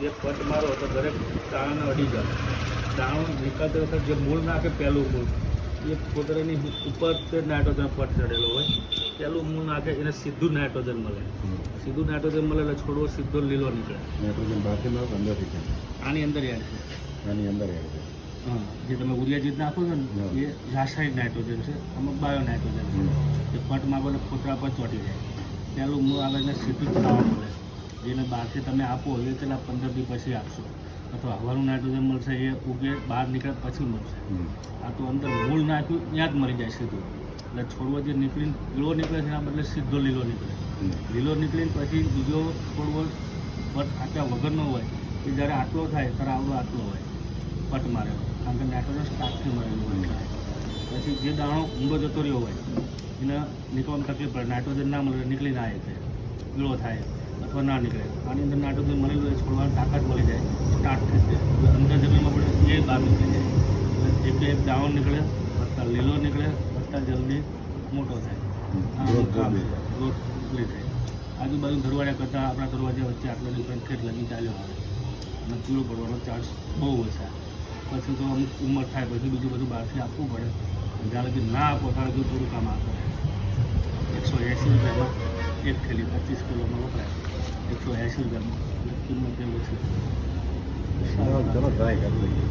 એક પટ મારો તો દરેક દાણાને અડી જાય. દાણો નીકળતી વખત જે મૂળ નાખે પહેલું મૂળ એ ફોતરાની ઉપર તે નાઇટ્રોજન પટ ચડેલો હોય. પહેલું મૂળ નાખે એને સીધું નાઇટ્રોજન મળે. સીધું નાઇટ્રોજન મળે એટલે છોડવો સીધો લીલો નીકળે. નાઇટ્રોજન બહારથી મળે કે અંદરથી છે? આની અંદર યાદ છે. આની અંદર એડ છે. હા, જે તમે ઉરિયા જીત નાખો છો ને એ રાસાયણિક નાઇટ્રોજન છે, અમુક બાયો નાઇટ્રોજન છે. એ પટ માગો એટલે ફોતરા પર ચોંટી જાય. પહેલું મૂળ આવે ને સીધું જ ખાવા મળે. જેને બહારથી તમે આપો એ કેટલા 15 દી પછી આપશો, અથવા હવાનું નાઇટ્રોજન મળશે એ ઉગે બહાર નીકળે પછી મળશે. આ તો અંદર મૂળ નાખ્યું ત્યાં જ મરી જાય સીધું. એટલે છોડવો જે નીકળીને પીળો નીકળે છે એના બદલે સીધો લીલો નીકળે. લીલો નીકળીને પછી બીજો છોડવો પટ આટલા વગરનો હોય એ જ્યારે આટલો થાય ત્યારે આવડો આટલો હોય પટ મારેલો, કારણ કે નાઇટ્રોજન સ્ટાર્ટથી મરેલું હોય. પછી જે દાણો ઊંડો જતો રહ્યો હોય એને નીકળવામાં તકલીફ પડે. નાઇટ્રોજન ના મળે નીકળી ના આવે, પીળો થાય અથવા ના નીકળે. આની અંદર નાઇટ્રોજન મળેલું હોય છોડવાની તાકાત મળી જાય, સ્ટાર્ટ થઈ જાય. અંદર જમીનમાં પડે એ બહાર નીકળી જાય. એટલે એક દાણો નીકળે વધતા લીલો નીકળે વધતા જલ્દી મોટો થાય. ગ્રોથ એટલી થાય. આજુબાજુ ધરવાડ્યા કરતાં આપણા દરવાજા વચ્ચે આટલો ડિફરન્સ ખેત લગી ચાલ્યો આવે અને પીળો પડવાનો ચાન્સ બહુ ઓછા. પછી તો અમુક ઉંમર થાય પછી બીજું બધું બહારથી આપવું પડે. જ્યાં લગી ના આપો ત્યારે જો થોડું કામ આપે. 180 રૂપિયામાં એક થેલી 25 કિલોમાં વપરાય. 180 રૂપિયામાં કિંમત એ ઓછી. ચલો ટ્રાય કરી લઈએ.